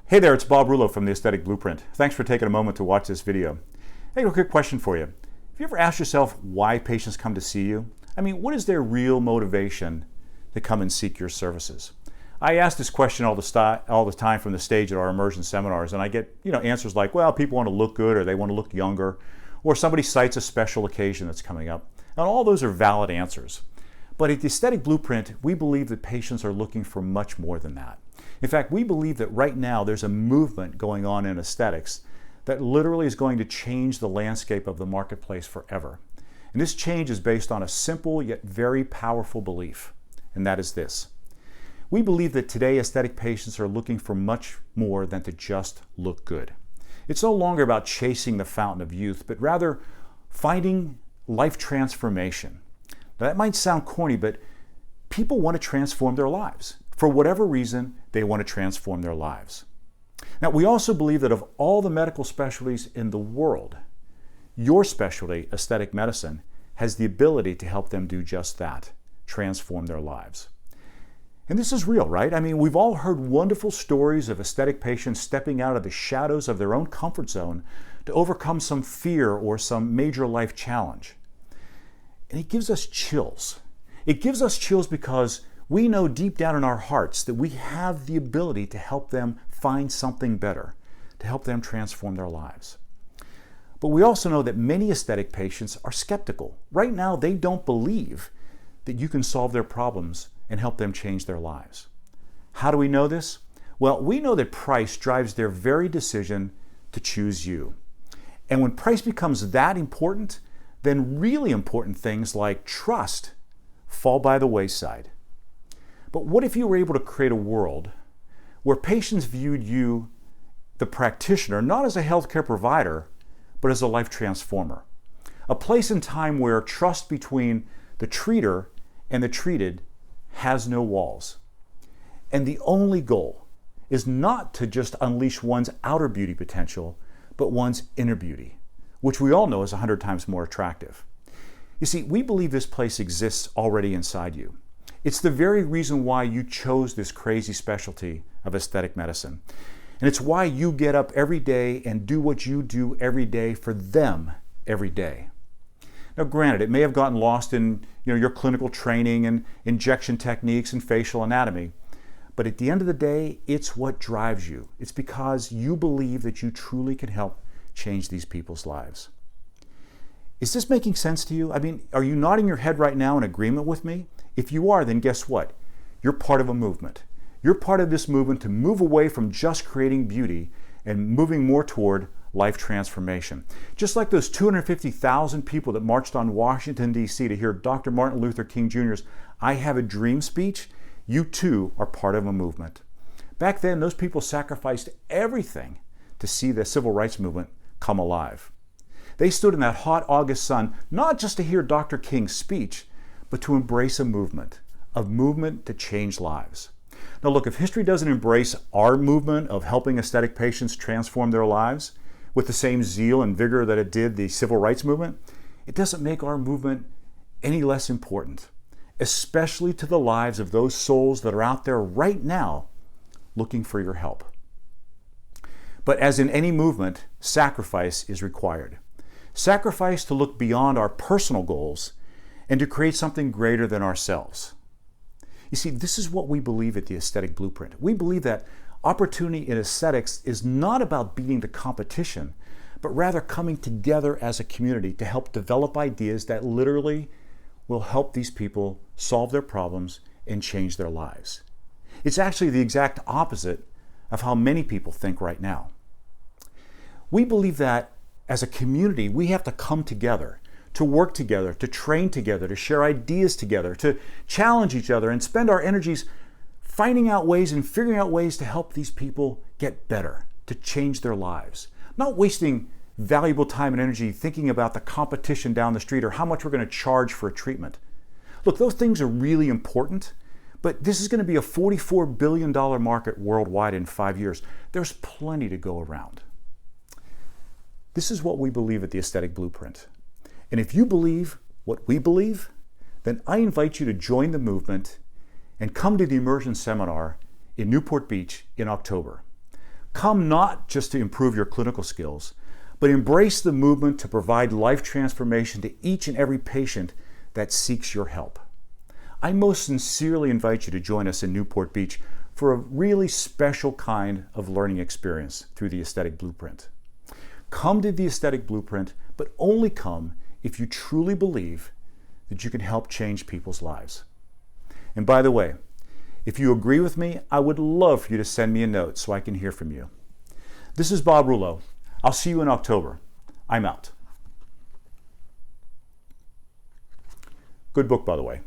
Hey there, it's Bob Rullo from the Aesthetic Blueprint. Thanks for taking a moment to watch this video. Hey, a quick question for you. Have you ever asked yourself why patients come to see you? I mean, what is their real motivation to come and seek your services? I ask this question all the time from the stage at our immersion seminars, and I get answers like, well, people want to look good, or they want to look younger, or somebody cites a special occasion that's coming up. And all those are valid answers. But at the Aesthetic Blueprint, we believe that patients are looking for much more than that. In fact, we believe that right now there's a movement going on in aesthetics that literally is going to change the landscape of the marketplace forever. And this change is based on a simple yet very powerful belief, and that is this. We believe that today aesthetic patients are looking for much more than to just look good. It's no longer about chasing the fountain of youth, but rather finding life transformation. Now, that might sound corny, but people want to transform their lives. For whatever reason, they want to transform their lives. Now, we also believe that of all the medical specialties in the world, your specialty, aesthetic medicine, has the ability to help them do just that, transform their lives. And this is real, right? I mean, we've all heard wonderful stories of aesthetic patients stepping out of the shadows of their own comfort zone to overcome some fear or some major life challenge. And it gives us chills. It gives us chills because we know deep down in our hearts that we have the ability to help them find something better, to help them transform their lives. But we also know that many aesthetic patients are skeptical. Right now, they don't believe that you can solve their problems and help them change their lives. How do we know this? Well, we know that price drives their very decision to choose you. And when price becomes that important, then really important things like trust fall by the wayside. But what if you were able to create a world where patients viewed you, the practitioner, not as a healthcare provider, but as a life transformer? A place and time where trust between the treater and the treated has no walls. And the only goal is not to just unleash one's outer beauty potential, but one's inner beauty, which we all know is 100 times more attractive. You see, we believe this place exists already inside you. It's the very reason why you chose this crazy specialty of aesthetic medicine. And it's why you get up every day and do what you do every day for them every day. Now, granted, it may have gotten lost in your clinical training and injection techniques and facial anatomy, but at the end of the day, it's what drives you. It's because you believe that you truly can help change these people's lives. Is this making sense to you? I mean, are you nodding your head right now in agreement with me? If you are, then guess what? You're part of a movement. You're part of this movement to move away from just creating beauty and moving more toward life transformation. Just like those 250,000 people that marched on Washington, D.C. to hear Dr. Martin Luther King Jr.'s "I Have a Dream" speech, you too are part of a movement. Back then, those people sacrificed everything to see the civil rights movement come alive. They stood in that hot August sun, not just to hear Dr. King's speech, but to embrace a movement to change lives. Now look, if history doesn't embrace our movement of helping aesthetic patients transform their lives with the same zeal and vigor that it did the civil rights movement, it doesn't make our movement any less important, especially to the lives of those souls that are out there right now looking for your help. But as in any movement, sacrifice is required. Sacrifice to look beyond our personal goals and to create something greater than ourselves. You see, this is what we believe at the Aesthetic Blueprint. We believe that opportunity in aesthetics is not about beating the competition, but rather coming together as a community to help develop ideas that literally will help these people solve their problems and change their lives. It's actually the exact opposite of how many people think right now. We believe that as a community, we have to come together, to work together, to train together, to share ideas together, to challenge each other and spend our energies finding out ways and figuring out ways to help these people get better, to change their lives. Not wasting valuable time and energy thinking about the competition down the street or how much we're going to charge for a treatment. Look, those things are really important, but this is going to be a $44 billion market worldwide in 5 years. There's plenty to go around. This is what we believe at the Aesthetic Blueprint. And if you believe what we believe, then I invite you to join the movement and come to the immersion seminar in Newport Beach in October. Come not just to improve your clinical skills, but embrace the movement to provide life transformation to each and every patient that seeks your help. I most sincerely invite you to join us in Newport Beach for a really special kind of learning experience through the Aesthetic Blueprint. Come to the Aesthetic Blueprint, but only come if you truly believe that you can help change people's lives. And by the way, if you agree with me, I would love for you to send me a note so I can hear from you. This is Bob Rullo. I'll see you in October. I'm out. Good book, by the way.